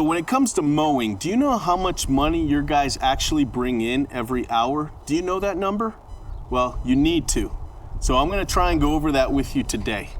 When it comes to mowing, do you know how much money your guys actually bring in every hour? Do you know that number? Well, you need to. So I'm gonna try and go over that with you today.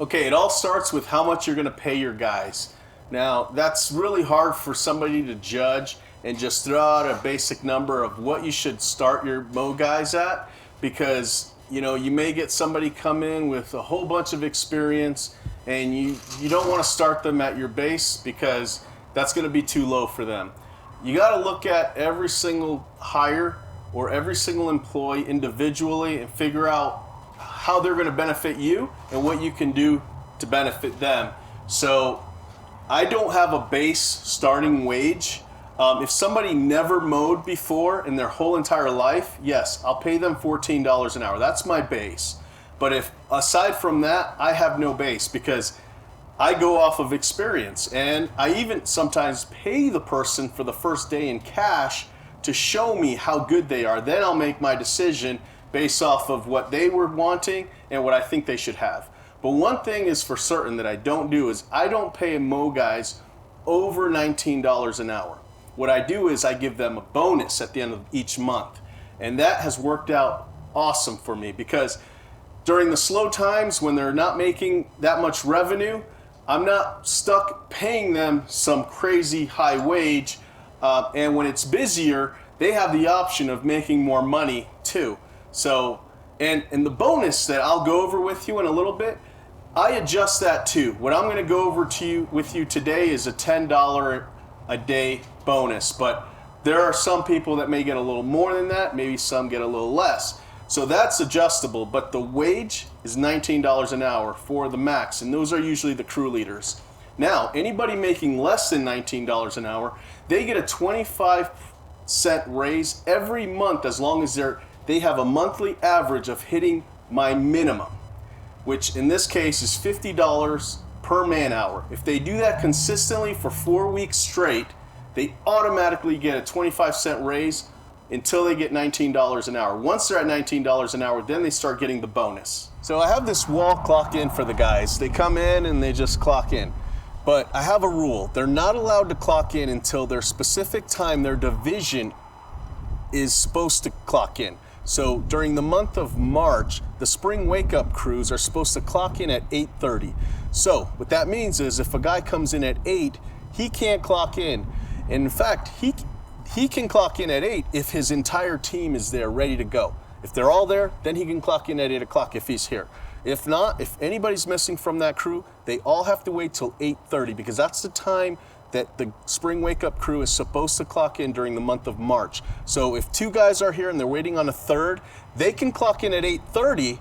Okay, it all starts with how much you're gonna pay your guys. Now, that's really hard for somebody to judge and just throw out a basic number of what you should start your mow guys at, because you may get somebody come in with a whole bunch of experience and you don't want to start them at your base because that's going to be too low for them. You got to look at every single hire or every single employee individually and figure out how they're going to benefit you and what you can do to benefit them. So I don't have a base starting wage. If somebody never mowed before in their whole entire life, yes, I'll pay them $14 an hour. That's my base. But if aside from that, I have no base because I go off of experience, and I even sometimes pay the person for the first day in cash to show me how good they are. Then I'll make my decision based off of what they were wanting and what I think they should have. But one thing is for certain that I don't do is I don't pay mow guys over $19 an hour. What I do is I give them a bonus at the end of each month. And that has worked out awesome for me because during the slow times when they're not making that much revenue, I'm not stuck paying them some crazy high wage. And when it's busier, they have the option of making more money too. So, and the bonus that I'll go over with you in a little bit, I adjust that too. What I'm gonna go over with you today is a $10 a day bonus, but there are some people that may get a little more than that, maybe some get a little less. So that's adjustable, but the wage is $19 an hour for the max, and those are usually the crew leaders. Now, anybody making less than $19 an hour, they get a 25-cent raise every month as long as they have a monthly average of hitting my minimum, which in this case is $50 per man hour. If they do that consistently for 4 weeks straight, they automatically get a 25-cent raise until they get $19 an hour. Once they're at $19 an hour, then they start getting the bonus. So I have this wall clock in for the guys. They come in and they just clock in. But I have a rule. They're not allowed to clock in until their specific time their division is supposed to clock in. So during the month of March, the spring wake-up crews are supposed to clock in at 8:30. So what that means is if a guy comes in at 8, he can't clock in. And in fact, he can clock in at 8 if his entire team is there ready to go. If they're all there, then he can clock in at 8 o'clock if he's here. If not, if anybody's missing from that crew, they all have to wait till 8:30 because that's the time that the spring wake-up crew is supposed to clock in during the month of March. So if 2 guys are here and they're waiting on a third, they can clock in at 8:30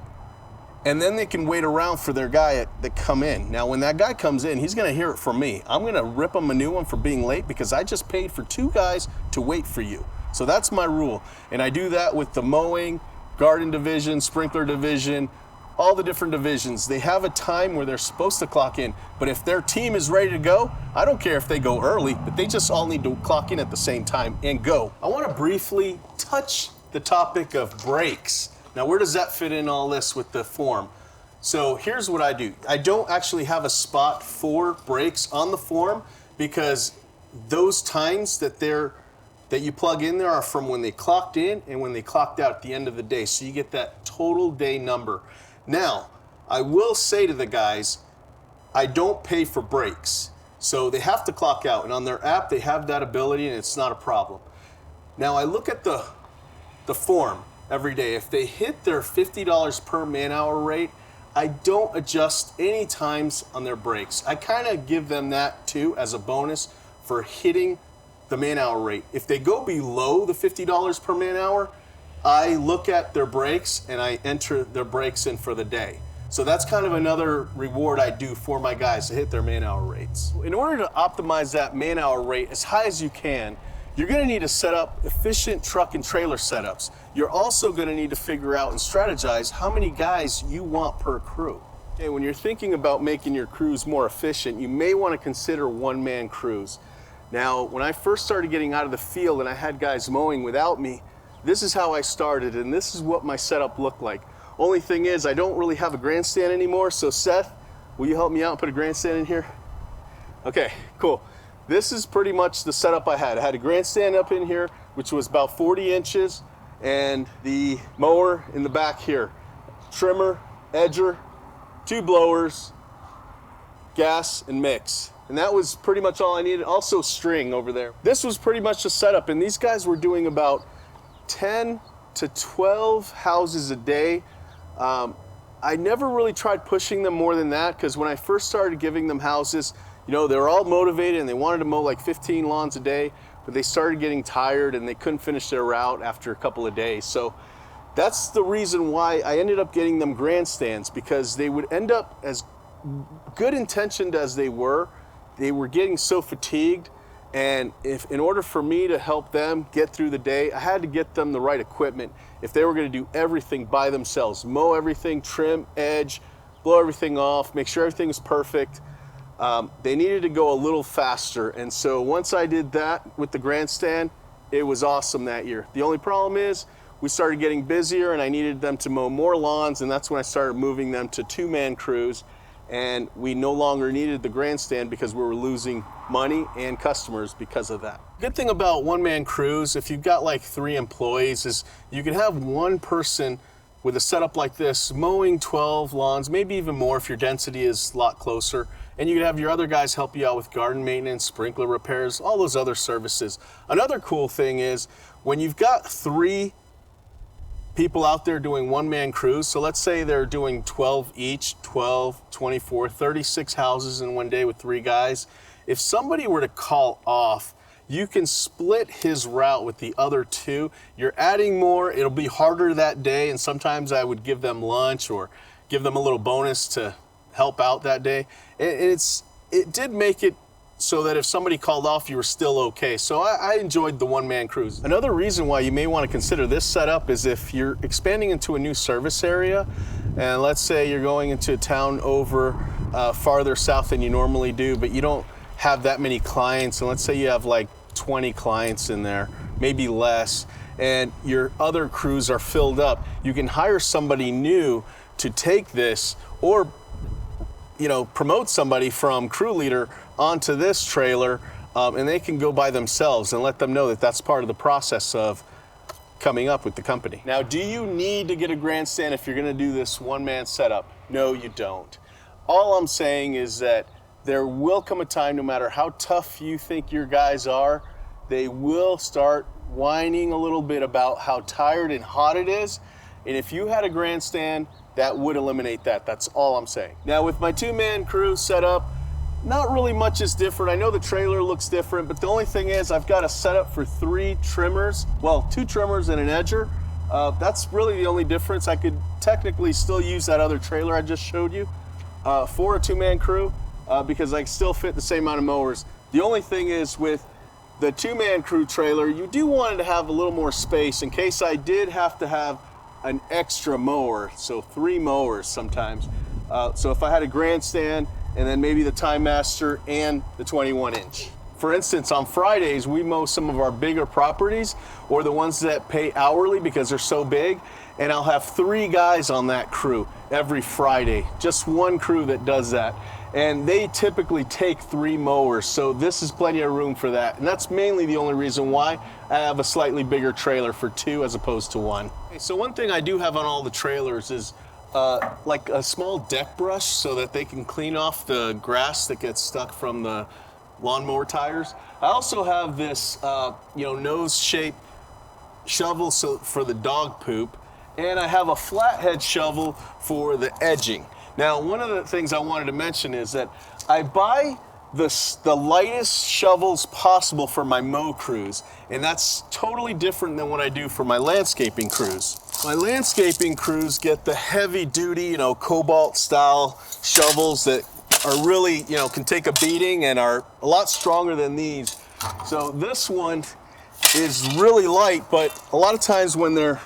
and then they can wait around for their guy that come in. Now, when that guy comes in, he's gonna hear it from me. I'm gonna rip him a new one for being late because I just paid for 2 guys to wait for you. So that's my rule. And I do that with the mowing, garden division, sprinkler division, all the different divisions. They have a time where they're supposed to clock in, but if their team is ready to go, I don't care if they go early, but they just all need to clock in at the same time and go. I wanna briefly touch the topic of breaks. Now, where does that fit in all this with the form? So here's what I do. I don't actually have a spot for breaks on the form because those times that you plug in there are from when they clocked in and when they clocked out at the end of the day. So you get that total day number. Now, I will say to the guys, I don't pay for breaks. So they have to clock out, and on their app, they have that ability, and it's not a problem. Now, I look at the form every day. If they hit their $50 per man-hour rate, I don't adjust any times on their breaks. I kind of give them that, too, as a bonus for hitting the man-hour rate. If they go below the $50 per man-hour, I look at their breaks and I enter their breaks in for the day. So that's kind of another reward I do for my guys to hit their man-hour rates. In order to optimize that man-hour rate as high as you can, you're gonna need to set up efficient truck and trailer setups. You're also gonna need to figure out and strategize how many guys you want per crew. Okay, when you're thinking about making your crews more efficient, you may wanna consider one-man crews. Now, when I first started getting out of the field and I had guys mowing without me, this is how I started, and this is what my setup looked like. Only thing is, I don't really have a grandstand anymore. So Seth, will you help me out and put a grandstand in here? Okay, cool. This is pretty much the setup I had. I had a grandstand up in here, which was about 40 inches, and the mower in the back here. Trimmer, edger, 2 blowers, gas, and mix. And that was pretty much all I needed. Also string over there. This was pretty much the setup, and these guys were doing about 10 to 12 houses a day. I never really tried pushing them more than that, because when I first started giving them houses, you know, they were all motivated and they wanted to mow like 15 lawns a day, but they started getting tired and they couldn't finish their route after a couple of days. So that's the reason why I ended up getting them grandstands, because they would end up, as good intentioned as they were getting so fatigued. And if, in order for me to help them get through the day, I had to get them the right equipment. If they were going to do everything by themselves, mow everything, trim, edge, blow everything off, make sure everything is perfect, they needed to go a little faster. And so once I did that with the grandstand, it was awesome that year. The only problem is we started getting busier and I needed them to mow more lawns, and that's when I started moving them to 2-man crews. And we no longer needed the grandstand because we were losing money and customers because of that. Good thing about 1-man crews, if you've got like 3 employees, is you can have one person with a setup like this mowing 12 lawns, maybe even more if your density is a lot closer. And you can have your other guys help you out with garden maintenance, sprinkler repairs, all those other services. Another cool thing is when you've got 3 people out there doing 1-man crews, so let's say they're doing 12 each, 12, 24, 36 houses in one day with 3 guys. If somebody were to call off, you can split his route with the other 2. You're adding more, it'll be harder that day, and sometimes I would give them lunch or give them a little bonus to help out that day. It did make it so that if somebody called off, you were still okay. So I enjoyed the 1-man crews. Another reason why you may want to consider this setup is if you're expanding into a new service area, and let's say you're going into a town over farther south than you normally do, but you don't have that many clients, and let's say you have like 20 clients in there, maybe less, and your other crews are filled up, you can hire somebody new to take this, or promote somebody from crew leader onto this trailer, and they can go by themselves, and let them know that that's part of the process of coming up with the company. Now, do you need to get a grandstand if you're gonna do this 1-man setup? No, you don't. All I'm saying is that there will come a time, no matter how tough you think your guys are, they will start whining a little bit about how tired and hot it is. And if you had a grandstand, that would eliminate that. That's all I'm saying. Now, with my 2-man crew set up, not really much is different. I know the trailer looks different, but the only thing is I've got a setup for 3 trimmers. Well, 2 trimmers and an edger. That's really the only difference. I could technically still use that other trailer I just showed you for a 2-man crew because I can still fit the same amount of mowers. The only thing is with the 2-man crew trailer, you do want to have a little more space in case I did have to have an extra mower, so 3 mowers sometimes. So if I had a grandstand and then maybe the Time Master and the 21-inch. For instance, on Fridays, we mow some of our bigger properties or the ones that pay hourly because they're so big, and I'll have 3 guys on that crew every Friday, just one crew that does that. And they typically take 3 mowers, so this is plenty of room for that. And that's mainly the only reason why I have a slightly bigger trailer for 2 as opposed to 1. Okay, so one thing I do have on all the trailers is like a small deck brush so that they can clean off the grass that gets stuck from the lawnmower tires. I also have this nose-shaped shovel for the dog poop, and I have a flathead shovel for the edging. Now, one of the things I wanted to mention is that I buy the lightest shovels possible for my mow crews, and that's totally different than what I do for my landscaping crews. My landscaping crews get the heavy duty, cobalt style shovels that are really, can take a beating and are a lot stronger than these. So this one is really light, but a lot of times when they're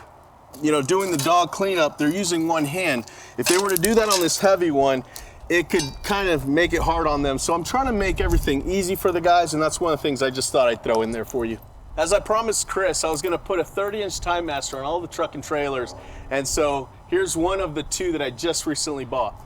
doing the dog cleanup, they're using one hand. If they were to do that on this heavy one, it could kind of make it hard on them. So I'm trying to make everything easy for the guys, and that's one of the things I just thought I'd throw in there for you. As I promised Chris, I was gonna put a 30-inch Time Master on all the truck and trailers, and so here's one of the two that I just recently bought.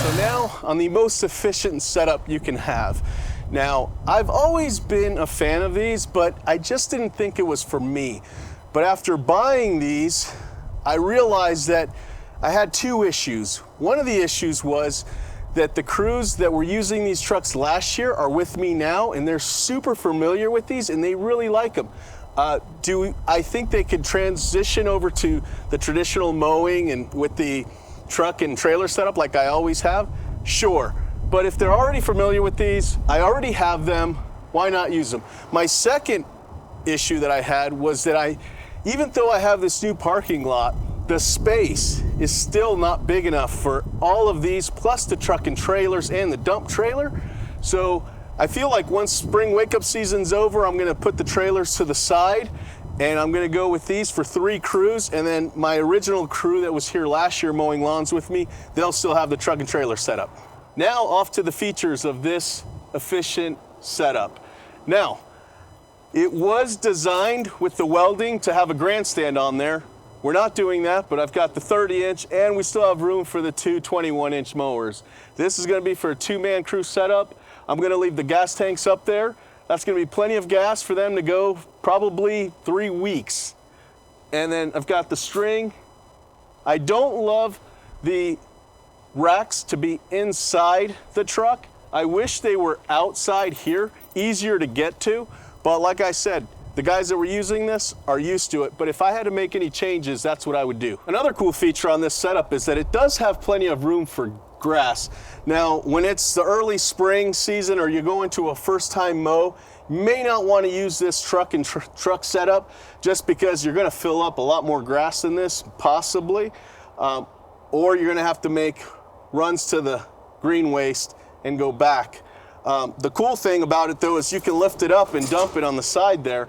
So now, on the most efficient setup you can have. Now, I've always been a fan of these, but I just didn't think it was for me. But after buying these, I realized that I had two issues. One of the issues was that the crews that were using these trucks last year are with me now, and they're super familiar with these, and they really like them. I think they could transition over to the traditional mowing and with the truck and trailer setup like I always have? Sure. But if they're already familiar with these, I already have them, why not use them? My second issue that I had was that even though I have this new parking lot, the space is still not big enough for all of these, plus the truck and trailers and the dump trailer. So I feel like once spring wake-up season's over, I'm gonna put the trailers to the side, and I'm gonna go with these for 3 crews, and then my original crew that was here last year mowing lawns with me, they'll still have the truck and trailer setup. Now off to the features of this efficient setup. Now, it was designed with the welding to have a grandstand on there. We're not doing that, but I've got the 30-inch and we still have room for the 2 21-inch mowers. This is gonna be for a 2-man crew setup. I'm gonna leave the gas tanks up there. That's gonna be plenty of gas for them to go probably 3 weeks. And then I've got the string. I don't love the racks to be inside the truck. I wish they were outside here, easier to get to, but like I said, the guys that were using this are used to it, but if I had to make any changes, that's what I would do. Another cool feature on this setup is that it does have plenty of room for grass. Now, when it's the early spring season or you're going to a first-time mow, you may not want to use this truck and truck setup just because you're gonna fill up a lot more grass than this, possibly, or you're gonna have to make runs to the green waste and go back. The cool thing about it though is you can lift it up and dump it on the side there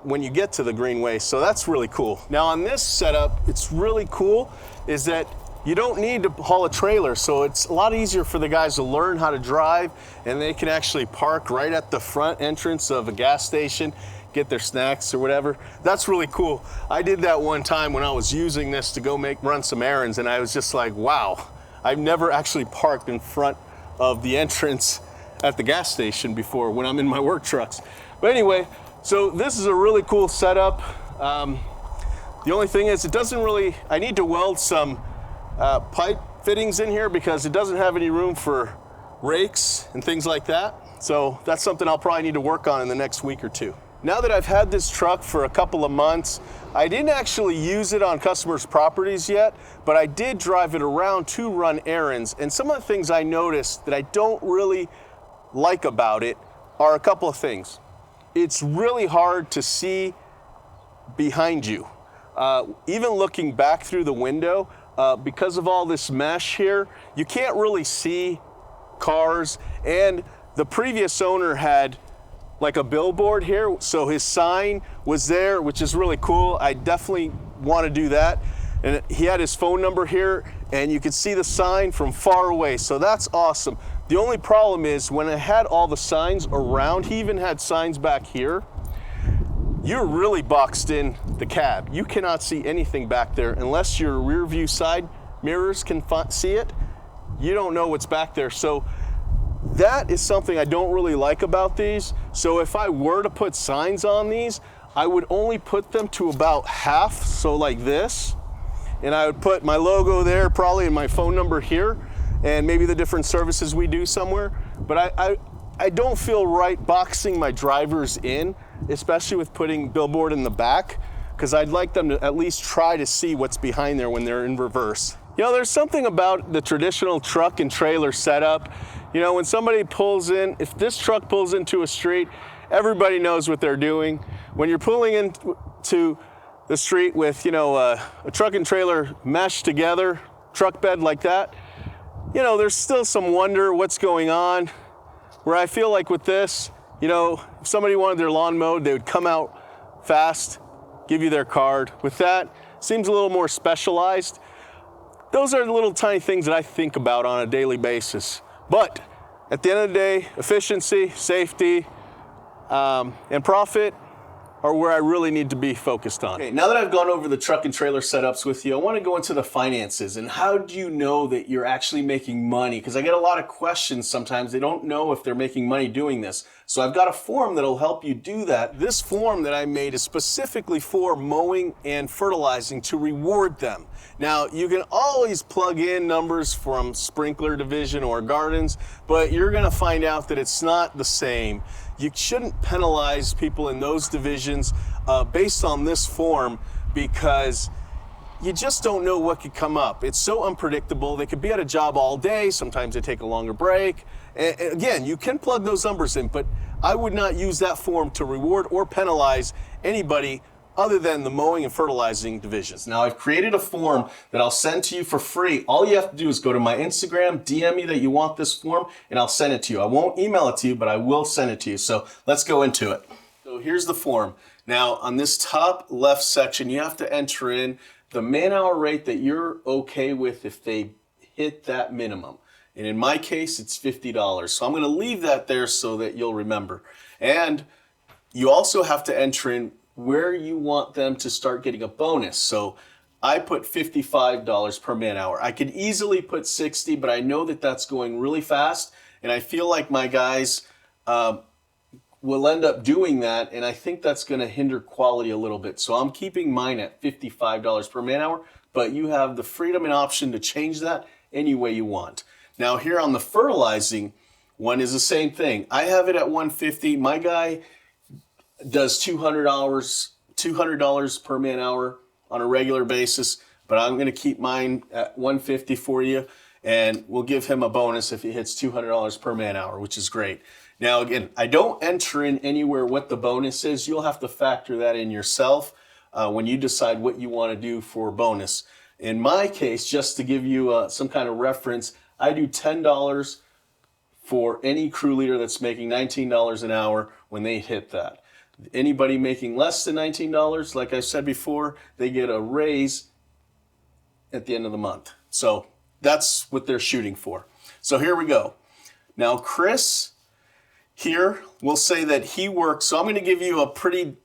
when you get to the green waste, so that's really cool. Now on this setup, it's really cool is that you don't need to haul a trailer, so it's a lot easier for the guys to learn how to drive, and they can actually park right at the front entrance of a gas station, get their snacks or whatever. That's really cool. I did that one time when I was using this to go run some errands, and I was just like, wow. I've never actually parked in front of the entrance at the gas station before when I'm in my work trucks. But anyway, so this is a really cool setup. The only thing is I need to weld some pipe fittings in here because it doesn't have any room for rakes and things like that. So that's something I'll probably need to work on in the next week or two. Now that I've had this truck for a couple of months, I didn't actually use it on customers' properties yet, but I did drive it around to run errands. And some of the things I noticed that I don't really like about it are a couple of things. It's really hard to see behind you. Even looking back through the window, because of all this mesh here, you can't really see cars. And the previous owner had like a billboard here, so his sign was there, which is really cool. I definitely want to do that. And he had his phone number here, and you could see the sign from far away, so that's awesome. The only problem is when I had all the signs around, he even had signs back here, you're really boxed in the cab. You cannot see anything back there unless your rear view side mirrors can see it. You don't know what's back there. So that is something I don't really like about these. So if I were to put signs on these, I would only put them to about half, so like this. And I would put my logo there, probably, and my phone number here, and maybe the different services we do somewhere. But I don't feel right boxing my drivers in, especially with putting billboard in the back, because I'd like them to at least try to see what's behind there when they're in reverse. You know, there's something about the traditional truck and trailer setup. You know, when somebody pulls in, if this truck pulls into a street, everybody knows what they're doing. When you're pulling into the street with, you know, a truck and trailer meshed together, truck bed like that, you know, there's still some wonder what's going on. Where I feel like with this, you know, if somebody wanted their lawn mowed, they would come out fast, give you their card. With that, seems a little more specialized. those are the little tiny things that I think about on a daily basis. But at the end of the day, efficiency, safety, and profit are where I really need to be focused on. Okay, now that I've gone over the truck and trailer setups with you, I want to go into the finances and how do you know that you're actually making money? Because I get a lot of questions sometimes. They don't know if they're making money doing this. So I've got a form that'll help you do that. This form that I made is specifically for mowing and fertilizing to reward them. Now, you can always plug in numbers from sprinkler division or gardens, but you're gonna find out that it's not the same. You shouldn't penalize people in those divisions based on this form because you just don't know what could come up. It's so unpredictable. They could be at a job all day. Sometimes they take a longer break. And again, you can plug those numbers in, but I would not use that form to reward or penalize anybody other than the mowing and fertilizing divisions. Now, I've created a form that I'll send to you for free. All you have to do is go to my Instagram, DM me that you want this form, and I'll send it to you. I won't email it to you, but I will send it to you. So let's go into it. So here's the form. Now, on this top left section, you have to enter in the man-hour rate that you're okay with if they hit that minimum. And in my case, it's $50. So I'm going to leave that there so that you'll remember. And you also have to enter in where you want them to start getting a bonus. So I put $55 per man hour. I could easily put 60, but I know that that's going really fast. And I feel like my guys will end up doing that. And I think that's going to hinder quality a little bit. So I'm keeping mine at $55 per man hour, but you have the freedom and option to change that any way you want. Now here on the fertilizing one is the same thing. I have it at 150. My guy does $200 per man hour on a regular basis, but I'm going to keep mine at 150 for you, and we'll give him a bonus if he hits $200 per man hour, which is great. Now, again, I don't enter in anywhere what the bonus is. You'll have to factor that in yourself when you decide what you want to do for bonus. In my case, just to give you some kind of reference, I do $10 for any crew leader that's making $19 an hour when they hit that. Anybody making less than $19, like I said before, they get a raise at the end of the month. So that's what they're shooting for. So here we go. Now Chris here will say that he works. So I'm going to give you a pretty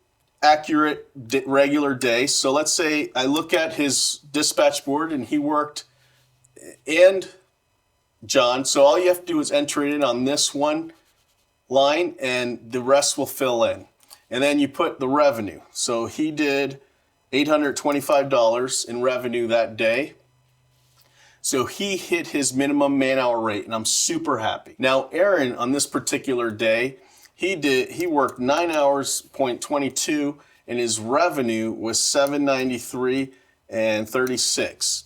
accurate regular day. So let's say I look at his dispatch board and he worked and John. So all you have to do is enter it in on this one line and the rest will fill in. And then you put the revenue. So he did $825 in revenue that day. So he hit his minimum man-hour rate, and I'm super happy. Now, Aaron, on this particular day, he worked 9 hours, 22, and his revenue was $793 and 36.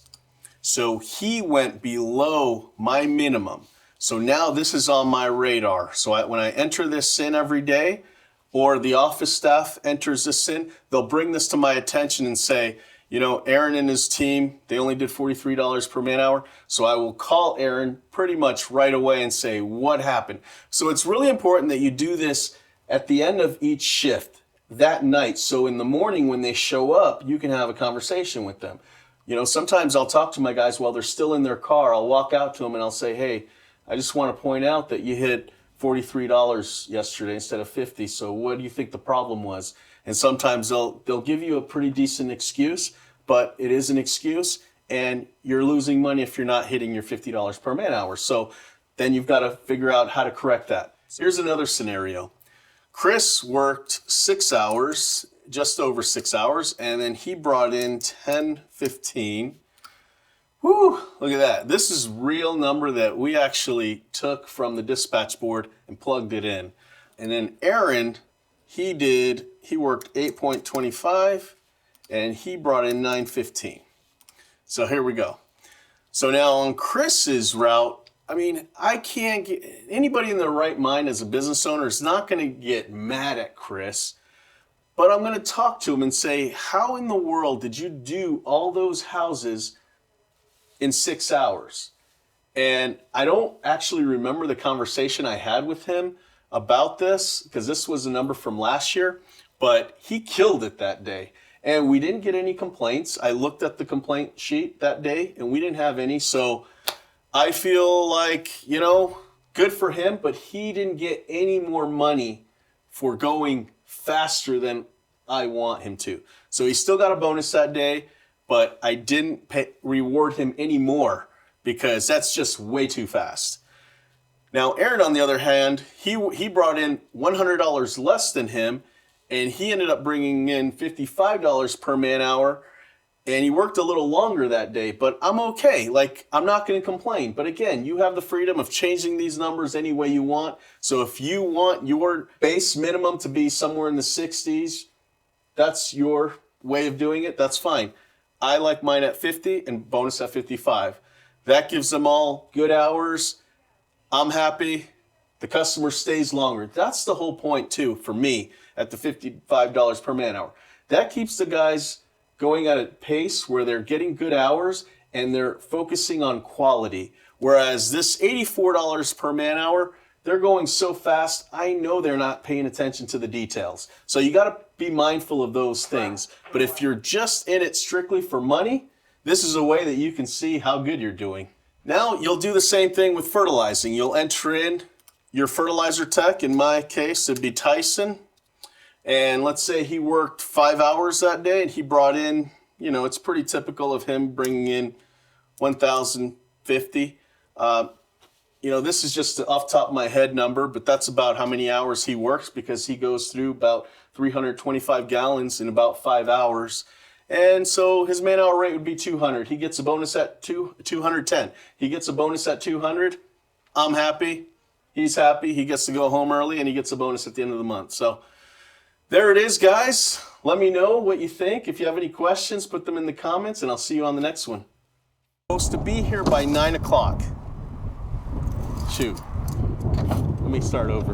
So he went below my minimum. So now this is on my radar. So when I enter this in every day, or the office staff enters this in, they'll bring this to my attention and say, you know, Aaron and his team, they only did $43 per man hour. So I will call Aaron pretty much right away and say, what happened? So it's really important that you do this at the end of each shift that night. So in the morning when they show up, you can have a conversation with them. You know, sometimes I'll talk to my guys while they're still in their car. I'll walk out to them and I'll say, hey, I just want to point out that you hit $43 yesterday instead of 50. So what do you think the problem was? And sometimes they'll give you a pretty decent excuse, but it is an excuse and you're losing money if you're not hitting your $50 per man hour. So then you've got to figure out how to correct that. So here's another scenario. Chris worked 6 hours, just over 6 hours, and then he brought in 10.15. Whew, look at that. This is real number that we actually took from the dispatch board and plugged it in. And then Aaron, he worked 8.25 and he brought in 9.15. So here we go. So now on Chris's route, I mean, I can't get anybody in their right mind as a business owner is not going to get mad at Chris, but I'm going to talk to him and say, how in the world did you do all those houses in 6 hours? And I don't actually remember the conversation I had with him about this because this was a number from last year, but he killed it that day. and we didn't get any complaints. I looked at the complaint sheet that day, and we didn't have any. So I feel like, you know, good for him, but he didn't get any more money for going faster than I want him to. So he still got a bonus that day, but I didn't reward him any more because that's just way too fast. Now, Aaron, on the other hand, he brought in $100 less than him, and he ended up bringing in $55 per man hour, and he worked a little longer that day, but I'm okay. Like, I'm not going to complain. But again, you have the freedom of changing these numbers any way you want. So if you want your base minimum to be somewhere in the 60s, that's your way of doing it. That's fine. I like mine at 50 and bonus at 55. That gives them all good hours. I'm happy. The customer stays longer. That's the whole point too for me at the $55 per man hour. That keeps the guys going at a pace where they're getting good hours and they're focusing on quality. Whereas this $84 per man hour, they're going so fast, I know they're not paying attention to the details. So you got to be mindful of those things. But if you're just in it strictly for money, this is a way that you can see how good you're doing. Now you'll do the same thing with fertilizing. You'll enter in your fertilizer tech. In my case, it'd be Tyson. And let's say he worked 5 hours that day and he brought in, you know, it's pretty typical of him bringing in 1,050. You know, this is just off the top of my head number, but that's about how many hours he works because he goes through about 325 gallons in about 5 hours. And so his man hour rate would be 200. He gets a bonus at 210. He gets a bonus at 200. I'm happy. He's happy. He gets to go home early and he gets a bonus at the end of the month. So there it is, guys. Let me know what you think. If you have any questions, put them in the comments and I'll see you on the next one. Supposed to be here by 9 o'clock. Shoot. Let me start over.